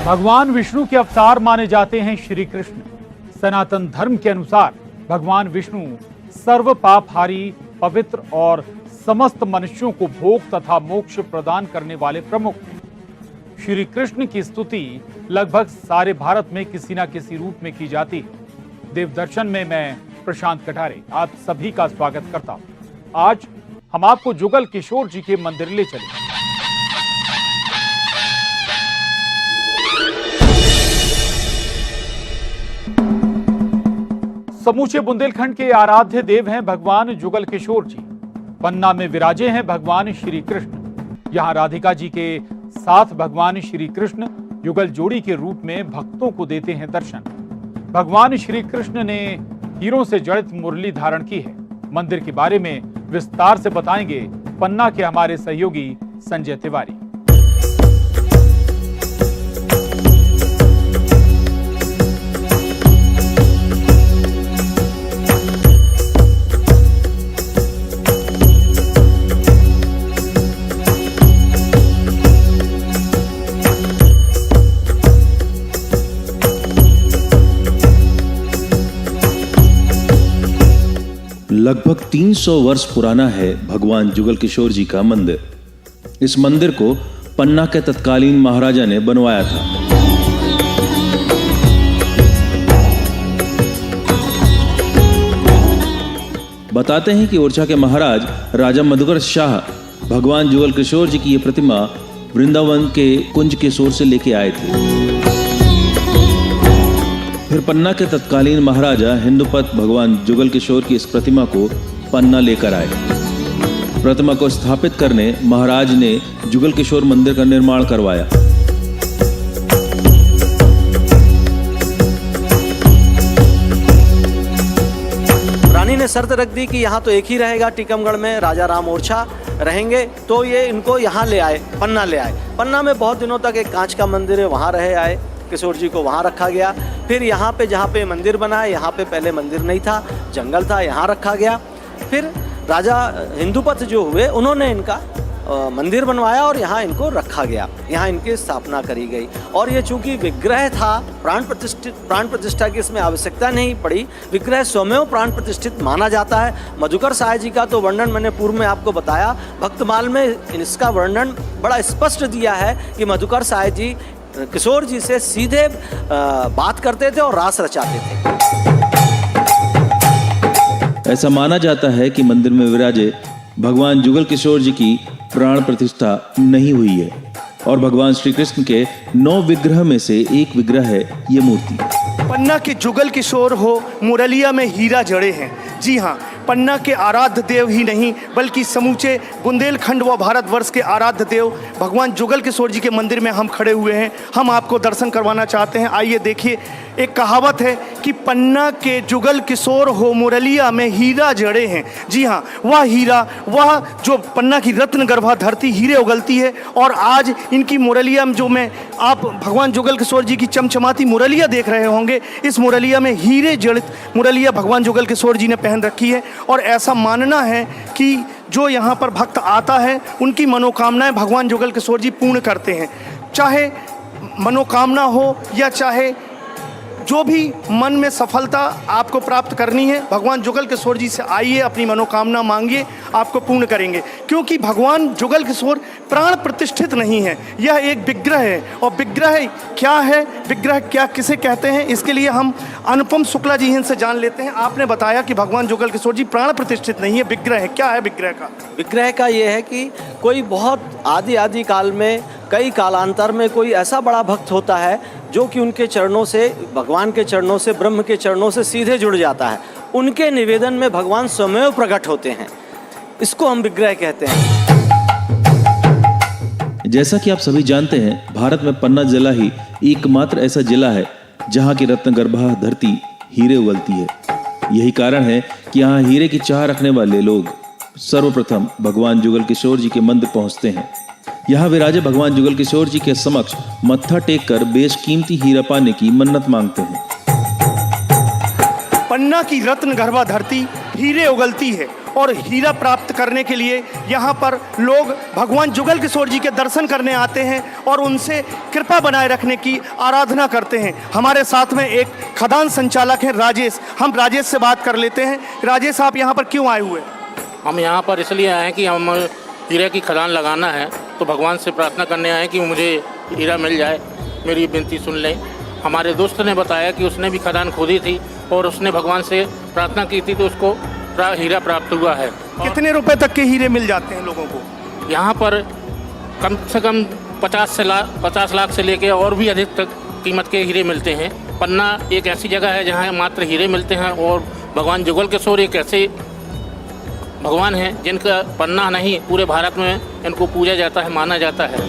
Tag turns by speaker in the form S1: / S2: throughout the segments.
S1: भगवान विष्णु के अवतार माने जाते हैं श्री कृष्ण। सनातन धर्म के अनुसार भगवान विष्णु सर्व पापहारी, पवित्र और समस्त मनुष्यों को भोग तथा मोक्ष प्रदान करने वाले प्रमुख हैं। श्री कृष्ण की स्तुति लगभग सारे भारत में किसी न किसी रूप में की जाती है। देव दर्शन में मैं प्रशांत कटारे आप सभी का स्वागत करता हूं। आज हम आपको जुगल किशोर जी के मंदिर ले चले। समूचे बुंदेलखंड के आराध्य देव हैं भगवान जुगल किशोर जी। पन्ना में विराजे हैं भगवान श्री कृष्ण। यहाँ राधिका जी के साथ भगवान श्री कृष्ण युगल जोड़ी के रूप में भक्तों को देते हैं दर्शन। भगवान श्री कृष्ण ने हीरों से जड़ित मुरली धारण की है। मंदिर के बारे में विस्तार से बताएंगे पन्ना के हमारे सहयोगी संजय तिवारी।
S2: लगभग 300 वर्ष पुराना है भगवान जुगल किशोर जी का मंदिर। इस मंदिर को पन्ना के तत्कालीन महाराजा ने बनवाया था। बताते हैं कि ओरछा के महाराज राजा मधुकर शाह भगवान जुगल किशोर जी की यह प्रतिमा वृंदावन के कुंज किशोर से लेके आए थे। फिर पन्ना के तत्कालीन महाराजा हिंदुपत भगवान जुगल किशोर की इस प्रतिमा को पन्ना लेकर आए। प्रतिमा को स्थापित करने महाराज ने जुगल किशोर मंदिर का निर्माण करवाया।
S3: रानी ने शर्त रख दी कि यहाँ तो एक ही रहेगा, टीकमगढ़ में राजा राम ओरछा रहेंगे, तो ये इनको यहाँ ले आए, पन्ना ले आए। पन्ना में बहुत दिनों तक एक कांच का मंदिर है, वहाँ रहे आए। किशोर जी को वहाँ रखा गया। फिर यहाँ पे जहाँ पे मंदिर बना है, यहाँ पे पहले मंदिर नहीं था, जंगल था, यहाँ रखा गया। फिर राजा हिंदुपत जो हुए उन्होंने इनका मंदिर बनवाया और यहाँ इनको रखा गया। यहाँ इनकी स्थापना करी गई। और ये चूंकि विग्रह था, प्राण प्रतिष्ठा की इसमें आवश्यकता नहीं पड़ी। विग्रह स्वयं प्राण प्रतिष्ठित माना जाता है। मधुकर साय जी का तो वर्णन मैंने पूर्व में आपको बताया। भक्तमाल में इसका वर्णन बड़ा स्पष्ट दिया है कि मधुकर साय जी किशोर जी से सीधे बात करते थे और रास रचाते थे।
S2: ऐसा माना जाता है कि मंदिर में विराजे भगवान जुगल किशोर जी की प्राण प्रतिष्ठा नहीं हुई है और भगवान श्री कृष्ण के 9 विग्रह में से एक विग्रह है ये मूर्ति।
S4: पन्ना के जुगल किशोर हो, मुरलिया में हीरा जड़े हैं। जी हाँ, पन्ना के आराध्य देव ही नहीं बल्कि समूचे बुंदेलखंड व भारतवर्ष के आराध्य देव भगवान जुगल किशोर जी के मंदिर में हम खड़े हुए हैं। हम आपको दर्शन करवाना चाहते हैं। आइए देखिए, एक कहावत है कि पन्ना के जुगल किशोर हो, मुरलिया में हीरा जड़े हैं। जी हाँ, वह हीरा, वह जो पन्ना की रत्न गर्भा धरती हीरे उगलती है। और आज इनकी मुरलिया में जो मैं आप भगवान जुगल किशोर जी की चमचमाती मुरलिया देख रहे होंगे, इस मुरलिया में हीरे जड़ित मुरलिया भगवान जुगल किशोर जी ने पहन रखी है। और ऐसा मानना है कि जो यहाँ पर भक्त आता है उनकी मनोकामनाएं भगवान जुगल किशोर जी पूर्ण करते हैं। चाहे मनोकामना हो या चाहे जो भी मन में सफलता आपको प्राप्त करनी है, भगवान जुगल किशोर जी से आइए, अपनी मनोकामना मांगिए, आपको पूर्ण करेंगे। क्योंकि भगवान जुगल किशोर प्राण प्रतिष्ठित नहीं है, यह एक विग्रह है। और विग्रह क्या है, विग्रह क्या किसे कहते हैं, इसके लिए हम अनुपम शुक्ला जी इनसे जान लेते हैं। आपने बताया कि भगवान जुगल किशोर जी प्राण प्रतिष्ठित नहीं है, विग्रह है। क्या है विग्रह का?
S3: विग्रह का ये है कि कोई बहुत आदि काल में, कई कालांतर में कोई ऐसा बड़ा भक्त होता है जो कि उनके चरणों से, भगवान के चरणों से, ब्रह्म के चरणों से सीधे जुड़ जाता है। उनके निवेदन में भगवान स्वयं प्रकट होते हैं। इसको हम विग्रह कहते हैं।
S2: जैसा कि आप सभी जानते हैं, भारत में पन्ना जिला ही एकमात्र ऐसा जिला है जहां की रत्नगर्भा धरती हीरे उगलती है। यही कारण है कि यहाँ हीरे की चाह रखने वाले लोग सर्वप्रथम भगवान जुगल किशोर जी के मंदिर पहुंचते हैं। यहाँ विराजे भगवान जुगल किशोर जी के समक्ष मत्था टेक कर बेशकीमती हीरा पाने की मन्नत मांगते हैं।
S4: पन्ना की रत्न गर्भा धरती हीरे उगलती है और हीरा प्राप्त करने के लिए यहाँ पर लोग भगवान जुगल किशोर जी के दर्शन करने आते हैं और उनसे कृपा बनाए रखने की आराधना करते हैं। हमारे साथ में एक खदान संचालक हैं राजेश, हम राजेश से बात कर लेते हैं। राजेश, आप यहाँ पर क्यों आए हुए?
S5: हम यहाँ पर इसलिए आए हैं कि हम हीरे की खदान लगाना है, तो भगवान से प्रार्थना करने आए कि मुझे हीरा मिल जाए, मेरी विनती सुन लें। हमारे दोस्त ने बताया कि उसने भी खदान खोदी थी और उसने भगवान से प्रार्थना की थी, तो उसको हीरा प्राप्त हुआ है।
S4: कितने रुपए तक के हीरे मिल जाते हैं लोगों को?
S5: यहाँ पर कम से कम 50 लाख से लेके और भी अधिक तक कीमत के हीरे मिलते हैं। पन्ना एक ऐसी जगह है जहाँ मात्र हीरे मिलते हैं और भगवान जुगल किशोर एक ऐसे भगवान हैं जिनका पन्ना नहीं पूरे भारत में इनको पूजा जाता है, माना जाता है।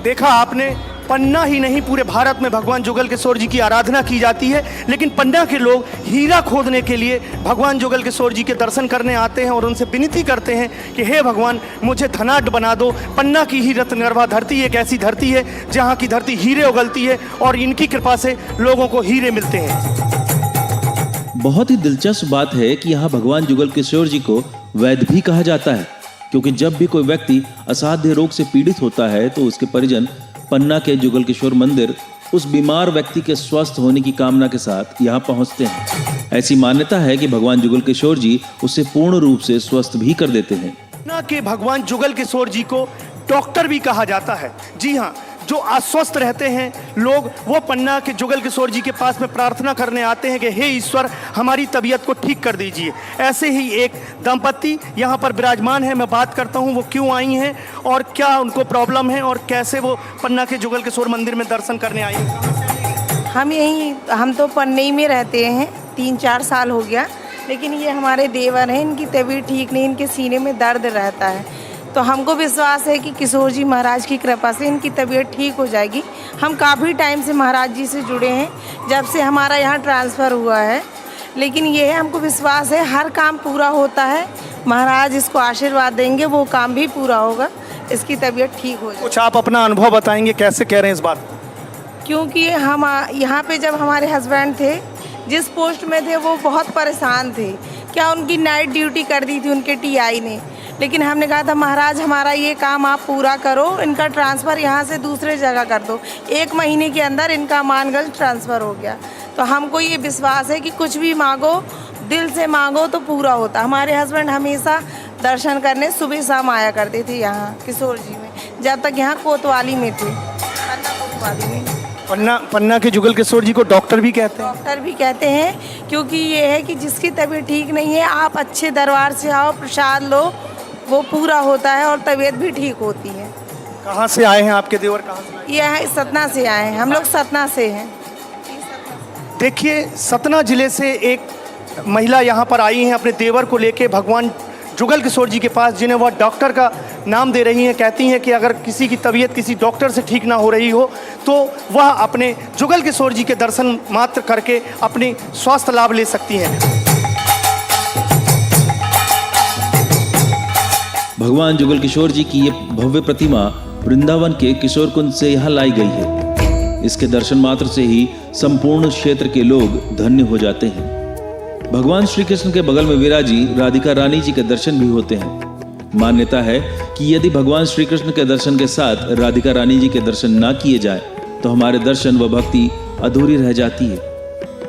S4: देखा आपने, पन्ना ही नहीं पूरे भारत में भगवान जुगल किशोर जी की आराधना की जाती है, लेकिन पन्ना के लोग हीरा खोदने के लिए भगवान जुगल किशोर जी के दर्शन करने आते हैं और उनसे विनती करते हैं कि हे भगवान, मुझे धनाढ्य बना दो। पन्ना की ही रत्नगर्भा धरती एक ऐसी धरती है जहाँ की धरती हीरे उगलती है और इनकी कृपा से लोगों को हीरे मिलते हैं।
S2: बहुत ही दिलचस्प बात है कि यहाँ भगवान जुगल किशोर जी को वैद्य भी कहा जाता है, क्योंकि जब भी कोई व्यक्ति असाध्य रोग से पीड़ित होता है तो उसके परिजन पन्ना के जुगल किशोर मंदिर उस बीमार व्यक्ति के स्वस्थ होने की कामना के साथ यहाँ पहुँचते हैं। ऐसी मान्यता है कि भगवान जुगल किशोर जी उसे पूर्ण रूप से स्वस्थ भी कर देते हैं।
S4: पन्ना के भगवान जुगल किशोर जी को डॉक्टर भी कहा जाता है। जी हाँ, जो अस्वस्थ रहते हैं लोग, वो पन्ना के जुगल किशोर जी के पास में प्रार्थना करने आते हैं कि हे ईश्वर, हमारी तबीयत को ठीक कर दीजिए। ऐसे ही एक दंपति यहाँ पर विराजमान है, मैं बात करता हूँ वो क्यों आई हैं और क्या उनको प्रॉब्लम है और कैसे वो पन्ना के जुगल किशोर मंदिर में दर्शन करने आई हैं।
S6: हम तो पन्नई में रहते हैं, 3-4 साल हो गया, लेकिन ये हमारे देवर हैं, इनकी तबीयत ठीक नहीं, इनके सीने में दर्द रहता है। तो हमको विश्वास है कि किशोर जी महाराज की कृपा से इनकी तबीयत ठीक हो जाएगी। हम काफ़ी टाइम से महाराज जी से जुड़े हैं, जब से हमारा यहाँ ट्रांसफ़र हुआ है, लेकिन ये है हमको विश्वास है हर काम पूरा होता है। महाराज इसको आशीर्वाद देंगे, वो काम भी पूरा होगा, इसकी तबीयत ठीक हो जाएगी।
S4: कुछ आप अपना अनुभव बताएंगे, कैसे कह रहे हैं इस बात को?
S6: क्योंकि हम यहाँ पे जब हमारे हस्बैंड थे, जिस पोस्ट में थे, वो बहुत परेशान थे। क्या उनकी नाइट ड्यूटी कर दी थी उनके टीआई ने, लेकिन हमने कहा था महाराज हमारा ये काम आप पूरा करो, इनका ट्रांसफ़र यहाँ से दूसरे जगह कर दो। 1 महीने के अंदर इनका मानगंज ट्रांसफ़र हो गया। तो हमको ये विश्वास है कि कुछ भी मांगो, दिल से मांगो तो पूरा होता। हमारे हस्बैंड हमेशा दर्शन करने सुबह शाम आया करते थे यहाँ किशोर जी में, जब तक यहाँ कोतवाली में थे, कोतवाली में।
S4: पन्ना के जुगल किशोर जी को डॉक्टर भी कहते हैं?
S6: डॉक्टर भी कहते हैं, क्योंकि ये है कि जिसकी तबीयत ठीक नहीं है, आप अच्छे दरबार से आओ, प्रसाद लो, वो पूरा होता है और तबीयत भी ठीक होती है।
S4: कहाँ से आए हैं आपके देवर? कहाँ से?
S6: ये है सतना से आए हैं, हम लोग सतना से हैं।
S4: देखिए, सतना जिले से एक महिला यहाँ पर आई हैं अपने देवर को लेके भगवान जुगल किशोर जी के पास, जिन्हें वह डॉक्टर का नाम दे रही हैं। कहती हैं कि अगर किसी की तबीयत किसी डॉक्टर से ठीक ना हो रही हो तो वह अपने जुगल किशोर जी के दर्शन मात्र करके अपनी स्वास्थ्य लाभ ले सकती हैं।
S2: भगवान जुगल किशोर जी की ये भव्य प्रतिमा वृंदावन के किशोर कुंज से यहाँ लाई गई है। इसके दर्शन मात्र से ही संपूर्ण क्षेत्र के लोग धन्य हो जाते हैं। भगवान श्री कृष्ण के बगल में विराजी राधिका रानी जी के दर्शन भी होते हैं। मान्यता है कि यदि भगवान श्री कृष्ण के दर्शन के साथ राधिका रानी जी के दर्शन ना किए जाए तो हमारे दर्शन व भक्ति अधूरी रह जाती है।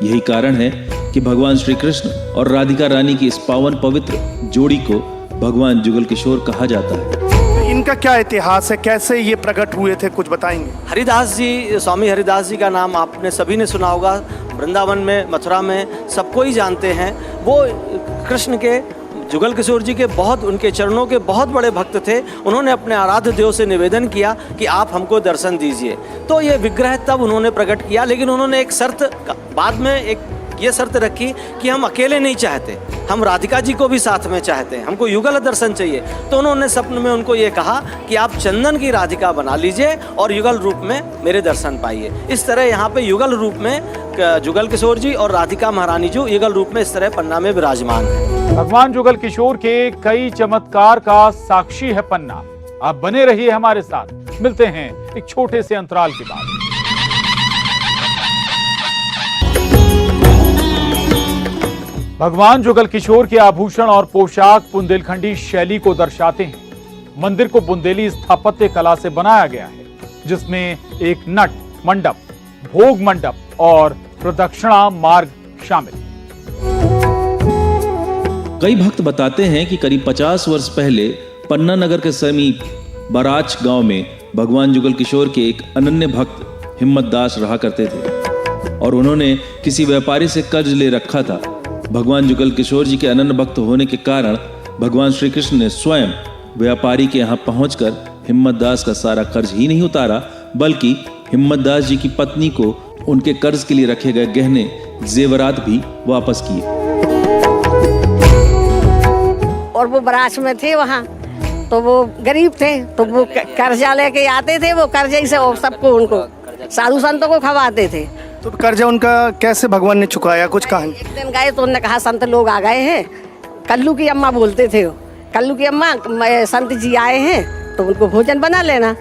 S2: यही कारण है कि भगवान श्री कृष्ण और राधिका रानी की इस पावन पवित्र जोड़ी को भगवान जुगल किशोर कहा जाता है।
S4: इनका क्या इतिहास है, कैसे ये प्रकट हुए थे, कुछ बताएंगे?
S3: हरिदास जी, स्वामी हरिदास जी का नाम आपने सभी ने सुना होगा। वृंदावन में, मथुरा में सबको ही जानते हैं। वो कृष्ण के, जुगल किशोर जी के बहुत, उनके चरणों के बहुत बड़े भक्त थे। उन्होंने अपने आराध्य देव से निवेदन किया कि आप हमको दर्शन दीजिए। तो ये विग्रह तब उन्होंने प्रकट किया, लेकिन उन्होंने एक शर्त बाद में एक ये शर्त रखी कि हम अकेले नहीं चाहते, हम राधिका जी को भी साथ में चाहते हैं, हमको युगल दर्शन चाहिए। तो उन्होंने स्वप्न में उनको ये कहा कि आप चंदन की राधिका बना लीजिए और युगल रूप में मेरे दर्शन पाइए। इस तरह यहाँ पे युगल रूप में जुगल किशोर जी और राधिका महारानी जी युगल रूप में इस तरह पन्ना में विराजमान है।
S1: भगवान जुगल किशोर के कई चमत्कार का साक्षी है पन्ना। आप बने रहिए हमारे साथ। मिलते हैं एक छोटे से अंतराल के बाद। भगवान जुगल किशोर के आभूषण और पोशाक बुंदेलखंडी शैली को दर्शाते हैं। मंदिर को बुंदेली स्थापत्य कला से बनाया गया है, जिसमें एक नट मंडप, भोग मंडप और प्रदक्षिणा मार्ग शामिल है।
S2: कई भक्त बताते हैं कि करीब 50 वर्ष पहले पन्ना नगर के समीप बराच गांव में भगवान जुगल किशोर के एक अनन्य भक्त हिम्मत दास रहा करते थे और उन्होंने किसी व्यापारी से कर्ज ले रखा था। भगवान जुगल किशोर जी के अनन्य भक्त होने के कारण भगवान श्री कृष्ण ने स्वयं व्यापारी के यहाँ पहुंचकर हिम्मत दास का सारा कर्ज ही नहीं उतारा, बल्कि हिम्मत दास जी की पत्नी को उनके कर्ज के लिए रखे गए गहने जेवरात भी वापस किए।
S7: और वो बराच में थे वहाँ, तो वो गरीब थे, तो वो कर्जा लेके आते थे, वो कर्जे से और सबको उनको साधु संतों को खवाते थे।
S4: तो कर्जा उनका कैसे भगवान ने चुकाया, कुछ कहानी?
S7: एक दिन गए तो उन्होंने कहा संत लोग आ गए हैं, कल्लू की अम्मा बोलते थे वो, कल्लू की अम्मा संत जी आए हैं तो उनको भोजन बना लेना।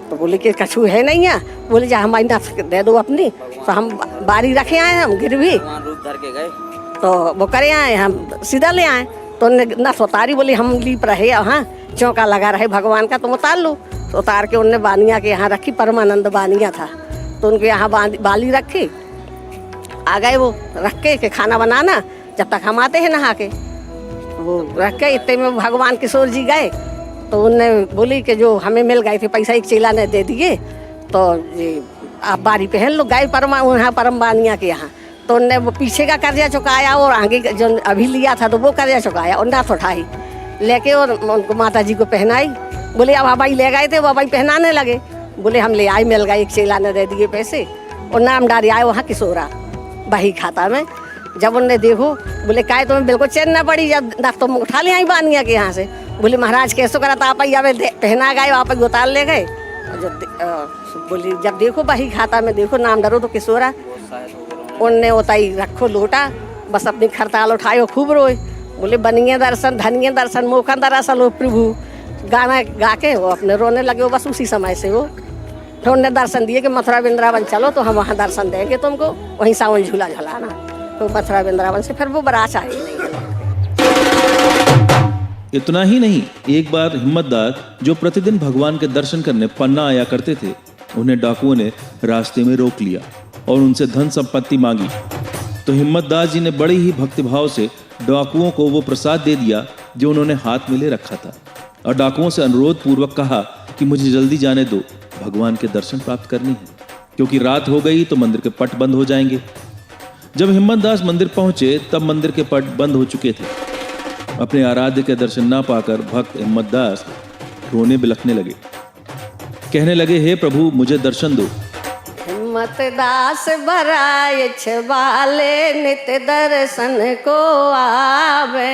S7: तो बोले कि कछू है नहीं है, बोले जा हमारी ना दे दो अपनी। तो हम बारी रखे आए, हम गिरवी तो वो करे आए, हम सीधा ले आए। तो उन्होंने ना उतारी, बोली हम लीप रहे हाँ चौका लगा रहे भगवान का, तुम उतार लो। तो उतार के उनने बानिया के यहाँ रखी, परमानंद बानिया था, तो उनके यहाँ बाली रखी। आ गए वो रख के खाना बनाना, जब तक हम आते हैं नहा के। वो रख के इतने में भगवान किशोर जी गए, तो उनने बोली कि जो हमें मिल गए थे पैसा एक चेला ने दे दिए, तो ये आप बारी पहन लो, गए परम बानिया के यहाँ। तो उनने वो पीछे का कर्जा चुकाया और आगे जो अभी लिया था तो वो कर्जा चुकाया और नाथ उठाई लेके और उनको माता जी को पहनाई। बोले अब बाबाई ले गए थे, बाबाई पहनाने लगे। बोले हम ले आए, मिल गए, एक चेला ने दे दिए पैसे और नाम डाले आए वहाँ किशोरा बही खाता में। जब उनने देखो बोले काय तुम्हें बिल्कुल चैन ना पड़ी, जब तुम उठा ले आई बानिया के यहाँ से। बोले महाराज कैसे करा था आप पहना गए, आप उतार ले गए। बोली जब देखो बही खाता में देखो नाम डरो तो किशोरा। उनने उताई रखो लोटा, बस अपनी खरताल उठाए, खूब रोए। बोले बनिए दर्शन धनिए दर्शन मोखा दरअसल हो प्रभु, गाना गा के वो अपने रोने लगे। वो बस उसी समय से वो तो उनने दर्शन दिए कि मथुरा वृंदावन चलो तो हम वहाँ दर्शन देंगे तुमको, वहीं सावन झूला झुलाना। तो मथुरा वृंदावन से फिर वो बराच आई नहीं।
S2: इतना ही नहीं, एक बार हिम्मत दास जो प्रतिदिन भगवान के दर्शन करने पन्ना आया करते थे, उन्हें डाकुओं ने रास्ते में रोक लिया और उनसे धन संपत्ति मांगी। तो हिम्मत दास जी ने बड़े ही भक्तिभाव से डाकुओं को वो प्रसाद दे दिया जो उन्होंने हाथ में ले रखा था और डाकुओं से अनुरोध पूर्वक कहा कि मुझे जल्दी जाने दो, भगवान के दर्शन प्राप्त करनी है, क्योंकि रात हो गई तो मंदिर के पट बंद हो जाएंगे। जब हिम्मत दास मंदिर पहुंचे तब मंदिर के पट बंद हो चुके थे। अपने आराध्य के दर्शन ना पाकर भक्त हिम्मत दास रोने बिलखने लगे, कहने लगे हे प्रभु मुझे दर्शन दो।
S7: हिम्मत दास भराए छबाले, नित दर्शन को आवे,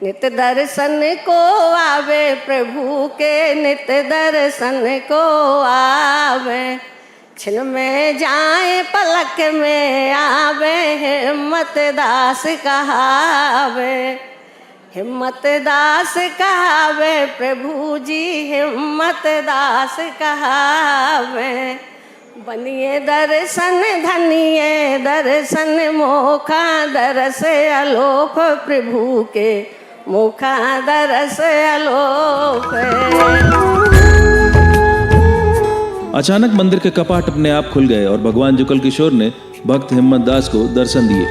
S7: नित दर्शन को आवे प्रभु के, नित दर्शन को आवे। छिन में जाए पलक में आवे, हिम्मत दास कहावे, हिम्मत दास कहावे प्रभु जी, हिम्मत दास कहावे। बनिए दर्शन धनिए दर्शन, मोखा दरस अलोप प्रभु के, मोखा दरस अलोप।
S2: अचानक मंदिर के कपाट अपने आप खुल गए और भगवान जुगल किशोर ने भक्त हिम्मत दास को दर्शन दिए।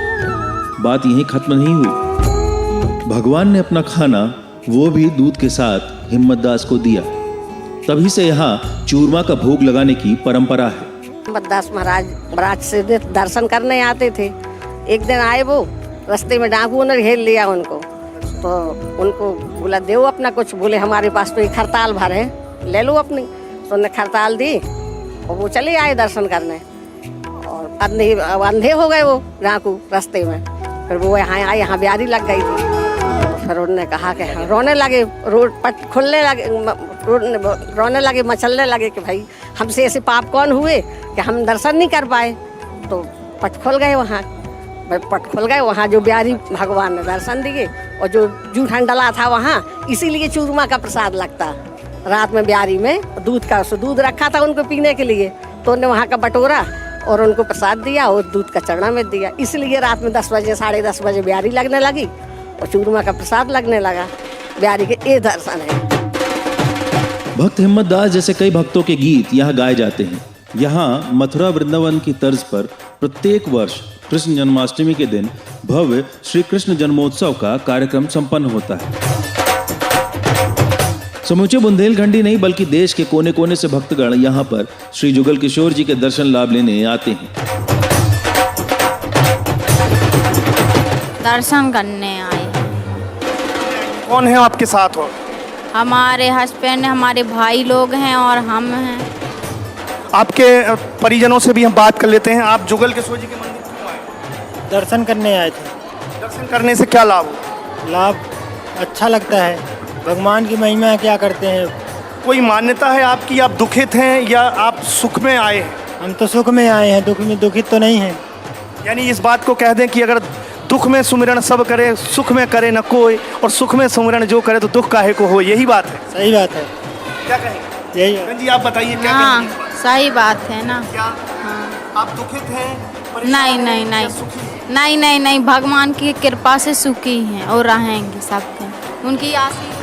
S2: बात यहीं खत्म नहीं हुई, भगवान ने अपना खाना वो भी दूध के साथ हिम्मत दास को दिया। तभी से यहाँ चूरमा का भोग लगाने की परंपरा है।
S7: हिम्मत दास महाराज बराच से दर्शन करने आते थे। एक दिन आए वो, रास्ते में डाकुओं ने घेर लिया उनको, तो उनको बोला दो अपना कुछ। बोले हमारे पास तो एक खरताल भर है, ले लो अपनी। तो उन्हें खरताल दी और वो चले आए दर्शन करने। और अंधे हो गए वो डाकू रास्ते में। फिर वो यहाँ आए, यहाँ ब्यारी लग गई थी। फिर उन्होंने कहा कि रोने लगे, रोड पट खुलने लगे, रोने लगे, मचलने लगे कि भाई हमसे ऐसे पाप कौन हुए कि हम दर्शन नहीं कर पाए। तो पट खुल गए वहाँ, पट खुल गए वहाँ जो ब्यारी भगवान ने दर्शन दिए। और जो जूठन डला था वहाँ, इसीलिए चूरमा का प्रसाद लगता। रात में ब्यारी में दूध रखा था उनको पीने के लिए, तो उन्होंने वहाँ का बटोरा और उनको प्रसाद दिया और दूध का चढ़ा में दिया। इसलिए रात में 10 बजे 10:30 बजे ब्यारी लगने लगी और चूरमा का प्रसाद लगने लगा। ब्यारी के ये दर्शन है।
S2: भक्त हिम्मत दास जैसे कई भक्तों के गीत यहाँ गाए जाते हैं। यहाँ मथुरा वृंदावन की तर्ज पर प्रत्येक वर्ष कृष्ण जन्माष्टमी के दिन भव्य श्री कृष्ण जन्मोत्सव का कार्यक्रम संपन्न होता है। समूचे बुंदेलखंडी नहीं बल्कि देश के कोने कोने से भक्तगण यहाँ पर श्री जुगल किशोर जी के दर्शन लाभ लेने आते हैं।
S8: दर्शन करने आए हैं।
S4: कौन है आपके साथ हो?
S8: हमारे हस्बैंड, हमारे भाई लोग हैं और हम हैं।
S4: आपके परिजनों से भी हम बात कर लेते हैं। आप जुगल किशोर जी के मंदिर क्यों आए?
S9: दर्शन करने आए थे।
S4: दर्शन करने से क्या लाभ हो?
S9: लाभ अच्छा लगता है। भगवान की महिमा क्या करते हैं।
S4: कोई मान्यता है आपकी, आप दुखित हैं या आप सुख में आए हैं?
S9: हम तो सुख में आए हैं, दुख में दुखित तो नहीं हैं।
S4: यानी इस बात को कह दें कि अगर दुख में सुमिरन सब करे, सुख में करे न कोई, और सुख में सुमिरन जो करे तो दुख काहे को हो, यही बात है।
S9: सही बात है।
S4: क्या कहेंगे?
S9: यही है।
S4: जी आप बताइए क्या
S8: हाँ,
S4: कहेंगे इस बात?
S8: सही बात है ना।
S4: क्या
S8: हाँ।
S4: आप दुखित हैं? परेशान
S8: नहीं
S4: हैं
S8: नहीं
S4: या
S8: नहीं
S4: सुखी हैं?
S8: नहीं नहीं नहीं, भगवान की कृपा से सुखी हैं और रहेंगे सबके, उनकी आशीर्वाद।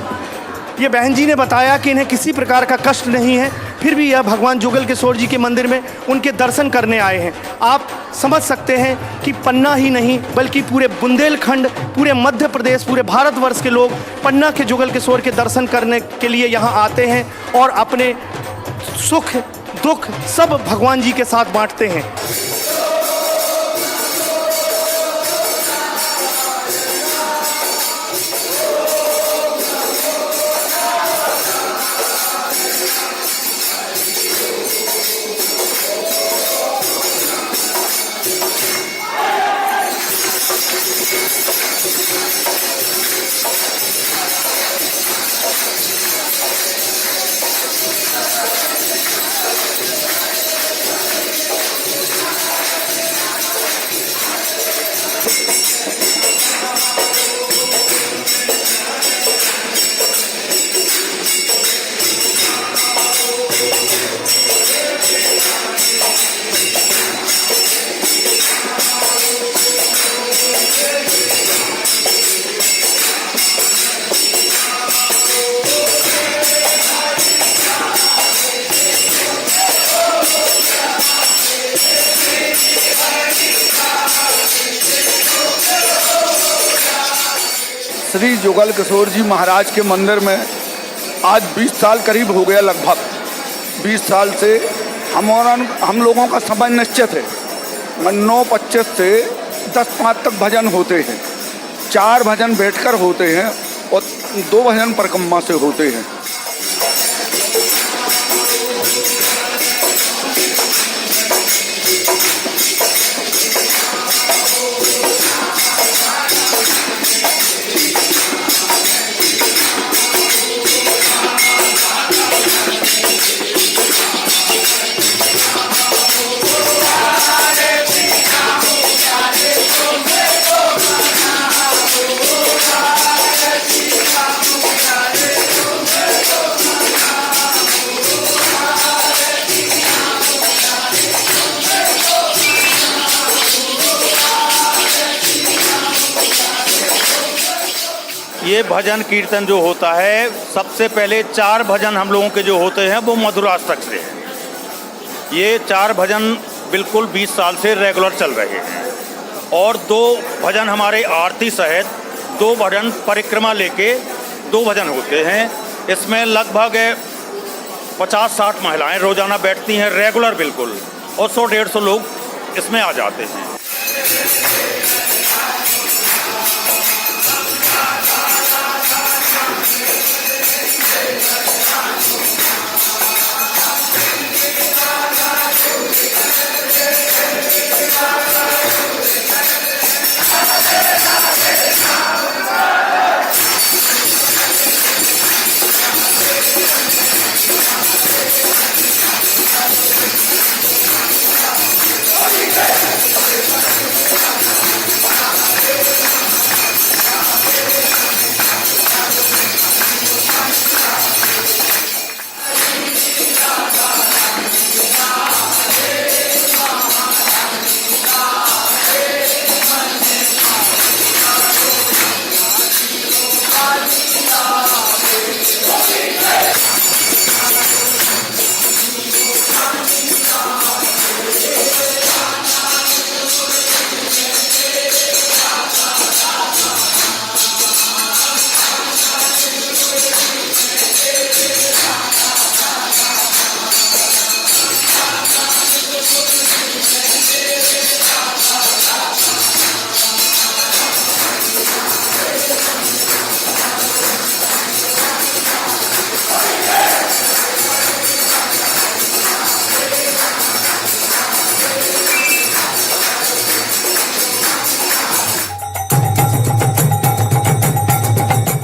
S4: ये बहन जी ने बताया कि इन्हें किसी प्रकार का कष्ट नहीं है, फिर भी यह भगवान जुगल किशोर जी के मंदिर में उनके दर्शन करने आए हैं। आप समझ सकते हैं कि पन्ना ही नहीं बल्कि पूरे बुंदेलखंड, पूरे मध्य प्रदेश, पूरे भारतवर्ष के लोग पन्ना के जुगल किशोर के दर्शन करने के लिए यहाँ आते हैं और अपने सुख दुख सब भगवान जी के साथ बांटते हैं।
S10: श्री जुगल किशोर जी महाराज के मंदिर में आज 20 साल करीब हो गया, लगभग 20 साल से हम लोगों का समय निश्चित है। 9:25 से 10:05 तक भजन होते हैं। 4 भजन बैठकर होते हैं और 2 भजन परिक्रमा से होते हैं।
S11: ये भजन कीर्तन जो होता है, सबसे पहले 4 भजन हम लोगों के जो होते हैं वो मधुराष्टक से है। ये 4 भजन बिल्कुल 20 साल से रेगुलर चल रहे हैं और 2 भजन हमारे आरती सहित, 2 भजन परिक्रमा लेके 2 भजन होते हैं। इसमें लगभग 50-60 महिलाएं रोजाना बैठती हैं रेगुलर बिल्कुल, और 100-150 लोग इसमें आ जाते हैं।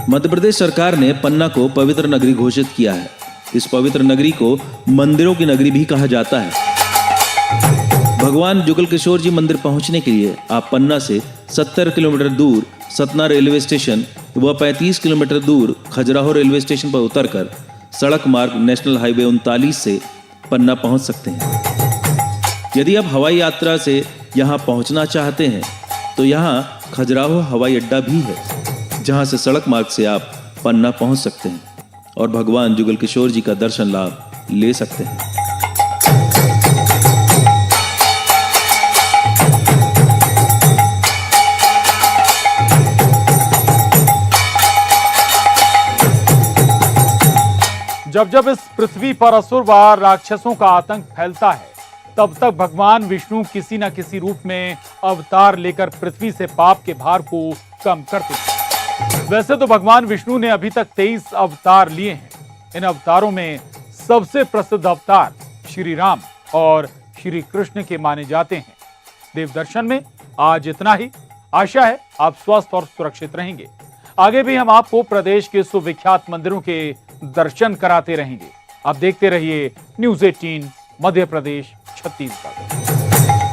S2: मध्य प्रदेश सरकार ने पन्ना को पवित्र नगरी घोषित किया है। इस पवित्र नगरी को मंदिरों की नगरी भी कहा जाता है। भगवान जुगल किशोर जी मंदिर पहुंचने के लिए आप पन्ना से 70 किलोमीटर दूर सतना रेलवे स्टेशन व 35 किलोमीटर दूर खजुराहो रेलवे स्टेशन पर उतरकर सड़क मार्ग नेशनल हाईवे 39 से पन्ना पहुंच सकते हैं। यदि आप हवाई यात्रा से यहां पहुंचना चाहते हैं तो यहां खजुराहो हवाई अड्डा भी है, जहां से सड़क मार्ग से आप पन्ना पहुंच सकते हैं और भगवान जुगल किशोर जी का दर्शन लाभ ले सकते हैं।
S1: जब जब इस पृथ्वी पर असुर व राक्षसों का आतंक फैलता है, तब तक भगवान विष्णु किसी न किसी रूप में अवतार लेकर पृथ्वी से पाप के भार को कम करते हैं। वैसे तो भगवान विष्णु ने अभी तक 23 अवतार लिए हैं। इन अवतारों में सबसे प्रसिद्ध अवतार श्री राम और श्री कृष्ण के माने जाते हैं। देवदर्शन में आज इतना ही। आशा है आप स्वस्थ और सुरक्षित रहेंगे। आगे भी हम आपको प्रदेश के सुविख्यात मंदिरों के दर्शन कराते रहेंगे। आप देखते रहिए न्यूज़ 18 मध्य प्रदेश छत्तीसगढ़।